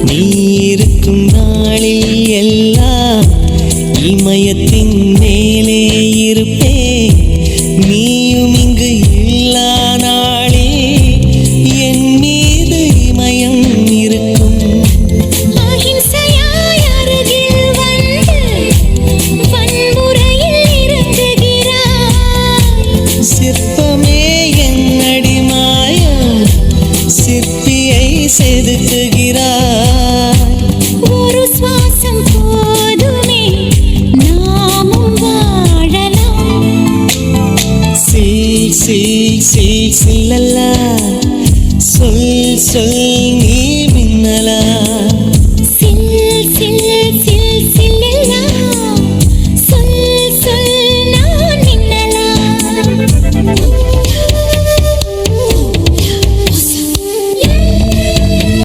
நீ இருக்கும் நாளில் எல்லாம் இமயத்தின் மேலே இருப்பே. நீயும் இங்கு இல்லா நாளே என் மீது இமயம் இருக்கும். அகிம்சையாய் அருகில் வந்து வன்முறையில் இறங்குகிறாய். சிற்பமே என்னடி மாயம், சிற்பியை செதுக்குகிறாய். ஒரு சுவாசம் போதுமே நாமும் வாழலாம். சில் சில் சில் சில்லல்ல